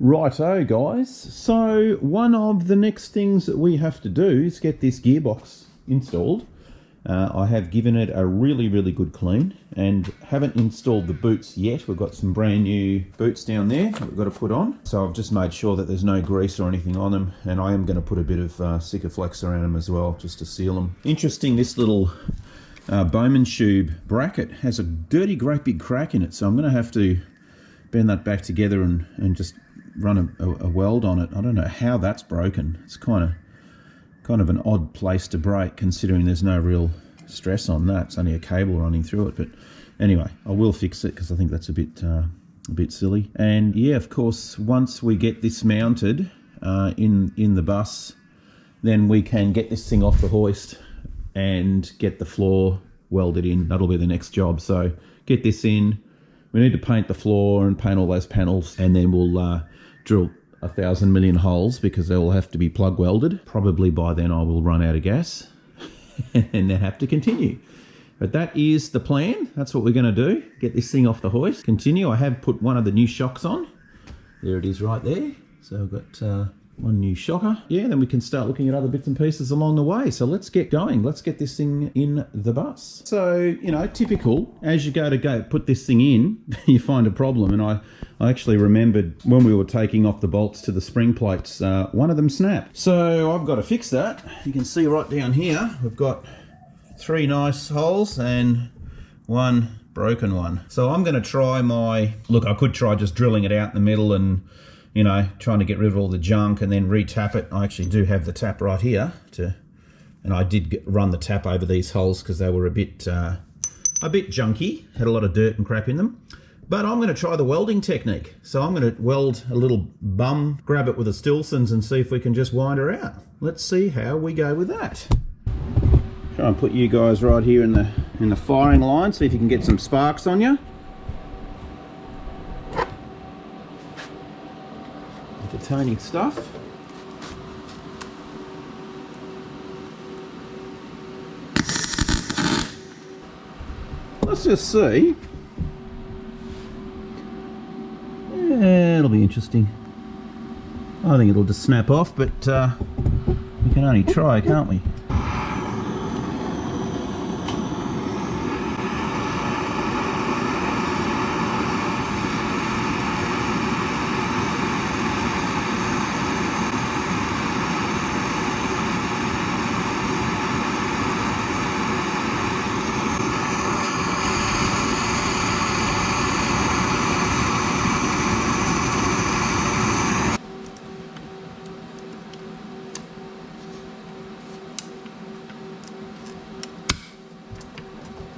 Righto guys, so one of the next things that we have to do is get this gearbox installed. I have given it a really good clean and haven't installed the boots yet. We've got some brand new boots down there that we've got to put on. So I've just made sure that there's no grease or anything on them, and I am going to put a bit of Sikaflex around them as well just to seal them. Interesting, this little Bowman tube bracket has a dirty great big crack in it, so I'm going to have to bend that back together and just run a weld on it. I don't know how that's broken. It's kind of an odd place to break considering there's no real stress on that. It's only a cable running through it, but anyway, I will fix it because I think that's a bit silly. And yeah, of course, once we get this mounted in the bus, then we can get this thing off the hoist and get the floor welded in. That'll be the next job. So get this in. We need to paint the floor and paint all those panels, and then we'll drill 1,000 million holes because they will have to be plug welded. Probably by then I will run out of gas and then have to continue. But that is the plan. That's what we're going to do. Get this thing off the hoist. Continue. I have put one of the new shocks on. There it is right there. So I've got one new shocker. Yeah, then we can start looking at other bits and pieces along the way. So let's get going. Let's get this thing in the bus. So, you know, typical, as you go put this thing in, you find a problem. And I actually remembered when we were taking off the bolts to the spring plates, one of them snapped. So I've got to fix that. You can see right down here, we've got 3 nice holes and 1 broken one. So I'm going to try look, I could try just drilling it out in the middle and, you know, trying to get rid of all the junk and then re-tap it. I actually do have the tap right here and I did run the tap over these holes because they were a bit junky, had a lot of dirt and crap in them. But I'm going to try the welding technique. So I'm going to weld a little bum, grab it with a Stilsons and see if we can just wind her out. Let's see how we go with that. Try and put you guys right here in the firing line, see if you can get some sparks on you. Entertaining stuff. Let's just see. Yeah, it'll be interesting. I think it'll just snap off, but we can only try, can't we?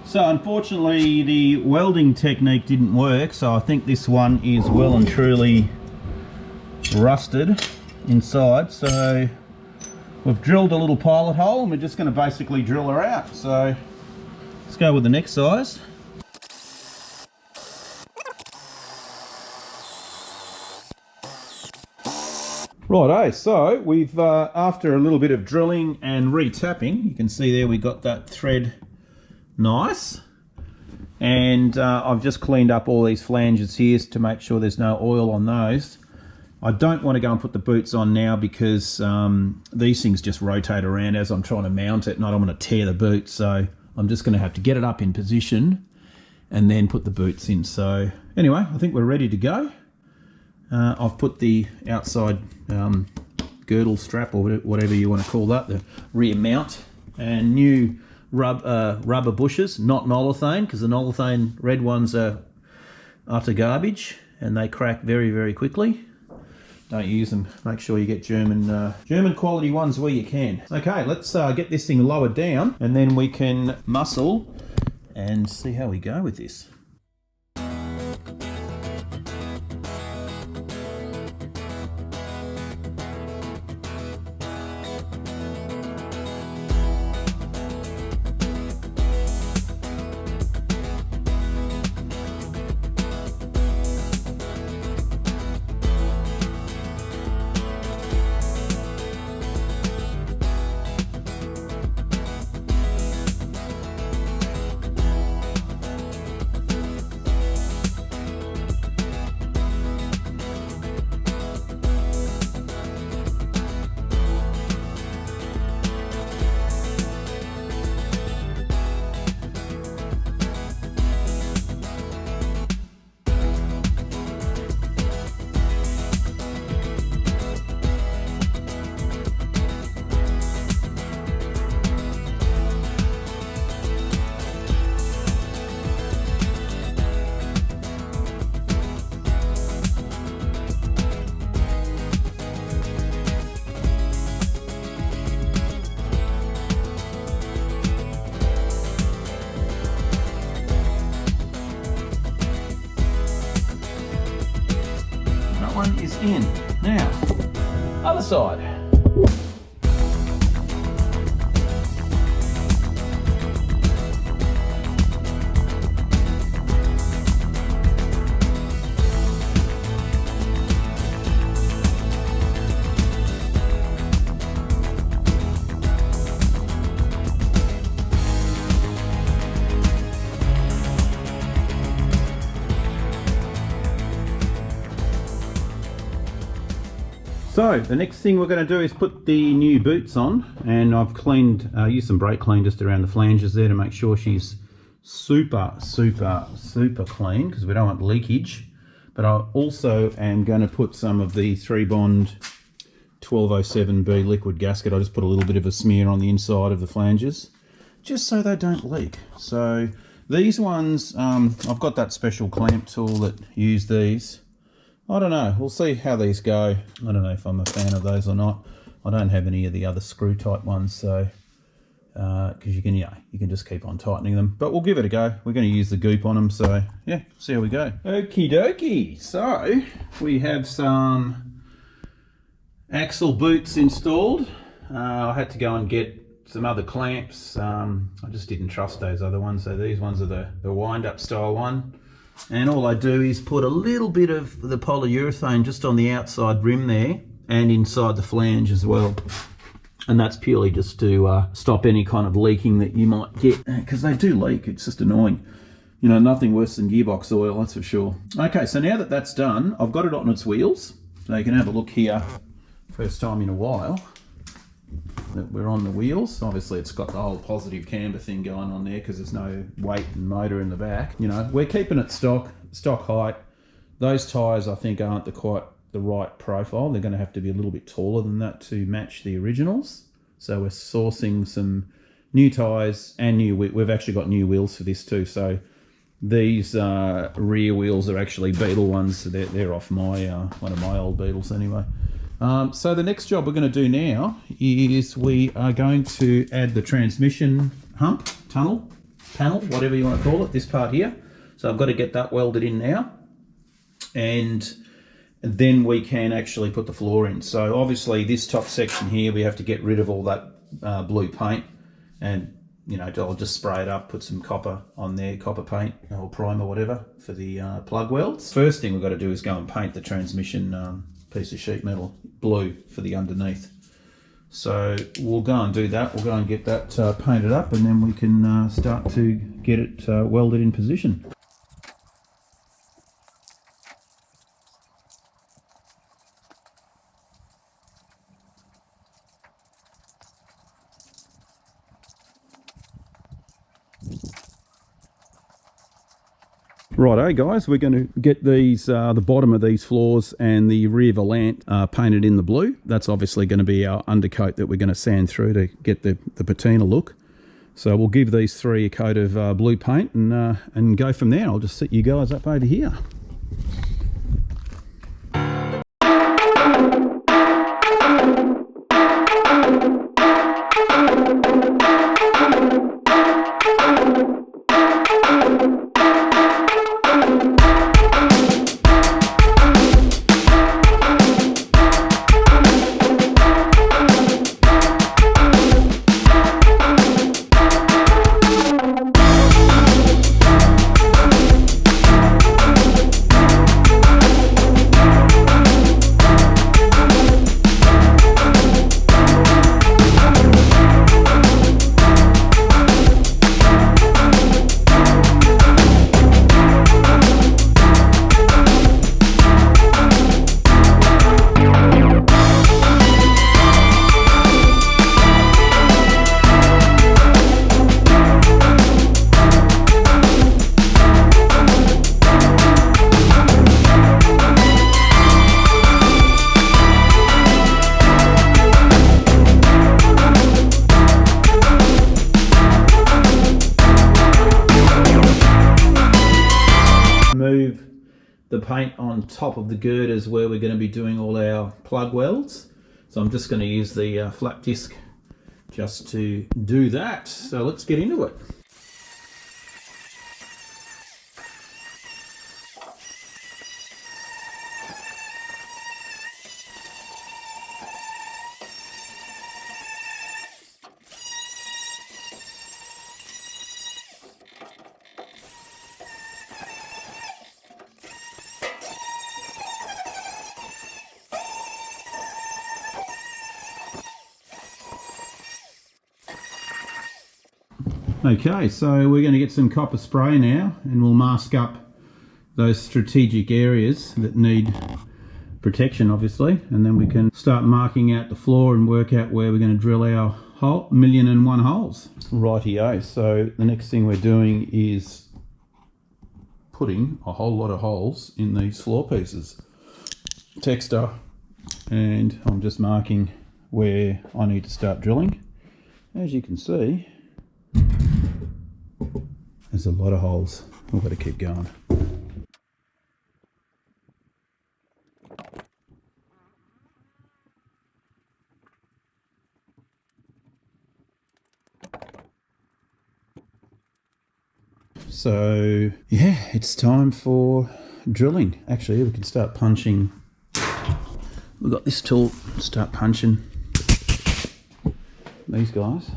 So unfortunately the welding technique didn't work, so I think this one is well and truly rusted inside. So we've drilled a little pilot hole and we're just going to basically drill her out. So let's go with the next size. Righto, so we've after a little bit of drilling and re-tapping, you can see there we got that thread nice, and I've just cleaned up all these flanges here to make sure there's no oil on those. I don't want to go and put the boots on now because these things just rotate around as I'm trying to mount it and I don't want to tear the boot, so I'm just going to have to get it up in position and then put the boots in. So anyway, I think we're ready to go. I've put the outside girdle strap or whatever you want to call that, the rear mount, and new rubber bushes, not nolithane, because the nolithane red ones are utter garbage and they crack very quickly. Don't use them. Make sure you get German quality ones where you can. Okay, let's get this thing lowered down and then we can muscle and see how we go with this. in. Now, other side. So the next thing we're going to do is put the new boots on, and I've cleaned, used some brake clean just around the flanges there to make sure she's super clean, because we don't want leakage. But I also am going to put some of the 3-bond 1207B liquid gasket. I just put a little bit of a smear on the inside of the flanges, just so they don't leak. So these ones, I've got that special clamp tool that use these. I don't know, we'll see how these go. I don't know if I'm a fan of those or not. I don't have any of the other screw type ones, so because you can just keep on tightening them. But we'll give it a go. We're going to use the goop on them, so yeah, see how we go. Okie dokie. So we have some axle boots installed. I had to go and get some other clamps. I just didn't trust those other ones, so these ones are the wind-up style one. And all I do is put a little bit of the polyurethane just on the outside rim there and inside the flange as well. And that's purely just to stop any kind of leaking that you might get, because they do leak. It's just annoying. You know, nothing worse than gearbox oil, that's for sure. Okay, so now that that's done, I've got it on its wheels. So you can have a look here, first time in a while that we're on the wheels. Obviously it's got the whole positive camber thing going on there because there's no weight and motor in the back. You know, we're keeping it stock height. Those tyres I think aren't quite the right profile. They're going to have to be a little bit taller than that to match the originals. So we're sourcing some new tyres and we've actually got new wheels for this too. So these rear wheels are actually Beetle ones. So they're off my one of my old Beetles anyway. So the next job we're going to do now is we are going to add the transmission hump, panel, whatever you want to call it, this part here. So I've got to get that welded in now, and then we can actually put the floor in. So obviously this top section here, we have to get rid of all that blue paint, and you know, I'll just spray it up, put some copper on there, copper paint or primer, whatever, for the plug welds. First thing we've got to do is go and paint the transmission piece of sheet metal blue for the underneath. So we'll go and do that. We'll go and get that painted up, and then we can start to get it welded in position. Righto guys, we're going to get these the bottom of these floors and the rear volant painted in the blue. That's obviously going to be our undercoat that we're going to sand through to get the patina look. So we'll give these three a coat of blue paint and go from there. I'll just set you guys up over here. Move the paint on top of the girders where we're going to be doing all our plug welds. So I'm just going to use the flat disc just to do that. So let's get into it. Okay, so we're going to get some copper spray now, and we'll mask up those strategic areas that need protection, obviously, and then we can start marking out the floor and work out where we're going to drill our hole, 1,000,001 holes. Rightio, so the next thing we're doing is putting a whole lot of holes in these floor pieces. Texter, and I'm just marking where I need to start drilling. As you can see, there's a lot of holes. We've got to keep going. So yeah, it's time for drilling. Actually, we can start punching. We've got this tool, start punching these guys.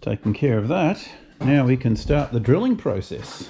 Taking care of that, now we can start the drilling process.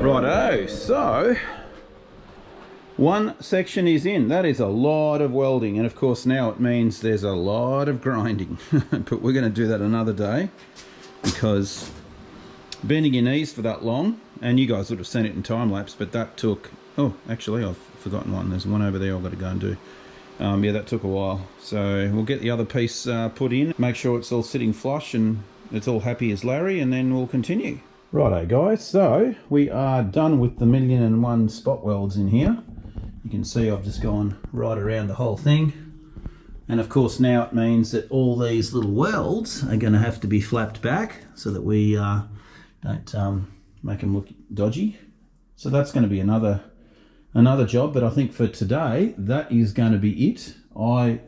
Righto, so one section is in. That is a lot of welding, and of course now it means there's a lot of grinding. But we're going to do that another day, because bending your knees for that long, and you guys would have seen it in time lapse, but that took, oh actually I've forgotten one, there's one over there I've got to go and do. Yeah, that took a while. So we'll get the other piece put in, make sure it's all sitting flush and it's all happy as Larry, and then we'll continue. Righto guys, so we are done with the 1,000,001 spot welds in here. You can see I've just gone right around the whole thing. And of course now it means that all these little welds are going to have to be flapped back so that we don't make them look dodgy. So that's going to be another job, but I think for today that is going to be it. I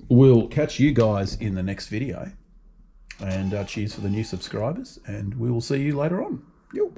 will catch you guys in the next video, and cheers for the new subscribers, and we will see you later on. Yo.